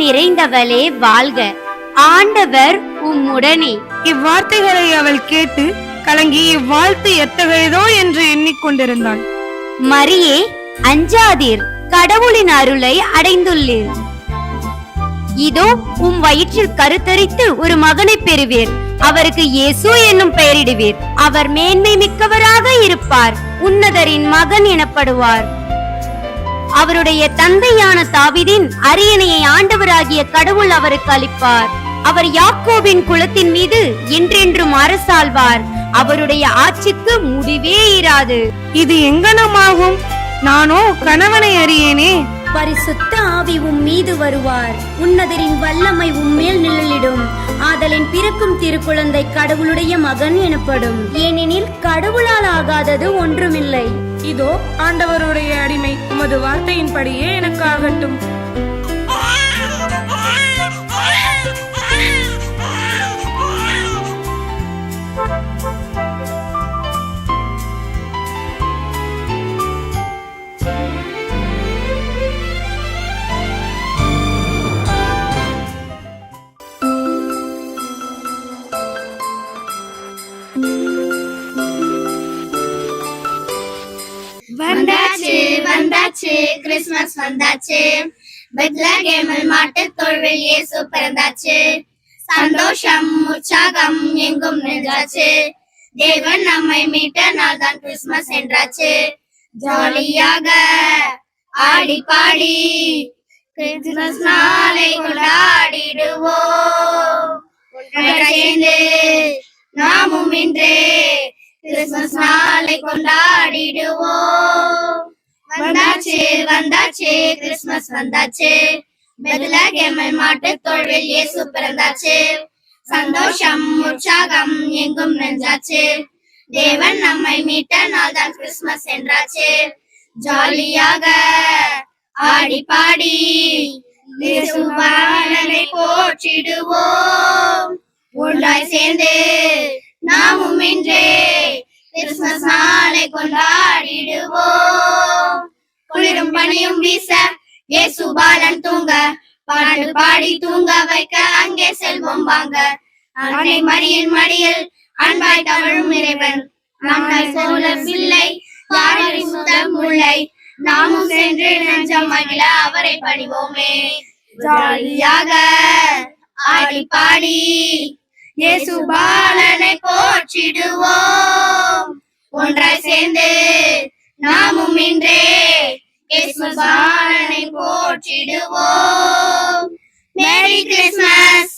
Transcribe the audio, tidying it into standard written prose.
நிறைந்தவளே வாழ்க, ஆண்டவர் உம்முடனே. இவ்வார்த்தைகளை அவள் கேட்டு கலங்கி இவ்வாழ்த்து எத்தகையதோ என்று எண்ணிக்கொண்டிருந்தாள். மரியே, அஞ்சாதீர், கடவுளின் அருளை அடைந்துள்ளீர். இதோ உம் வயிற்றில் கருத்தரித்து ஒரு மகனை பெறுவீர். அவருக்கு இயேசு என்னும் பெயரிடுவீர். அவர் மேன்மை மிக்கவராக இருப்பார். உன்னதரின் மகன் எனப்படுவார். அவருடைய தந்தையான தாவீதின் அரியணையை ஆண்டவராகிய கடவுள் அவருக்கு அளிப்பார். அவர் யாக்கோபின் குலத்தின் மீது என்றென்றும் அரசாள்வார். அவருடைய ஆட்சிக்கு முடிவே இராது. இது எங்கனமாகும்? நானோ கணவனை அறியேனே. பரிசுத்த ஆவி உம் மீது வருவார். உன்னதரின் வல்லமை உம்மேல் நிழலிடும். ஆதலின் பிறக்கும் திருக்குழந்தை கடவுளுடைய மகன் எனப்படும். ஏனெனில் கடவுளால் ஆகாதது ஒன்றுமில்லை. இதோ ஆண்டவருடைய அடிமை, உமது வார்த்தையின்படியே எனக்கு ஆகட்டும். வந்தாச்சு வந்தாச்சு, கிறிஸ்மஸ் வந்தாச்சு. பெத்லகேமில் மாட்டுத் தொழுவில் இயேசு பிறந்தாச்சு. சந்தோஷம் உற்சாகம் எங்கும் நின்றாச்சு. தேவன் நம்மை மீட்ட நாள் தான் கிறிஸ்மஸ் என்றாச்சு. ஜாலியாக ஆடி பாடி கிறிஸ்மஸ் நாளை கொண்டாடிடுவோம். சேர்ந்து நாமும் இன்றே கிறிஸ்மஸ் நாளை கொண்டாடிடுவோம். வந்தாச்சு வந்தாச்சு, கிறிஸ்மஸ் வந்தாச்சு. பெத்லகேமில் மாட்டுத் தொழுவில் இயேசு பிறந்தாச்சு. சந்தோஷம் உற்சாகம் எங்கும் நின்றாச்சு. தேவன் நம்மை மீட்ட நாள் தான் கிறிஸ்மஸ் என்றாச்சு. ஜாலியாக ஆடி பாடி இயேசுவானனை போற்றிடுவோம். ஒன்றாய் சேர்ந்து நாமும் இன்றே கிறிஸ்மஸ் நாளை கொண்டாடிடுவோம். குளிரும் பனியும் வீச இயேசு பாலன் தூங்க, பாட்டு பாடி தூங்க வைக்க அங்கே செல்வோம் வாங்க. அன்னை மரியின் மடியில் அன்பாய் தவழும் இறைவன், நம்மை போல பிள்ளை யாரை சுத்தம் முல்லை. நாமும் சென்று நெஞ்சம் மகிழ அவரை பணிவோமே. ஜாலியாக ஆடி பாடி இயேசு பாலனை போற்றிடுவோம். ஒன்றாய் சேர்ந்து நாமும் இன்றே கிறிஸ்மஸ் பாலனை போற்றிடுவோம். Merry Christmas.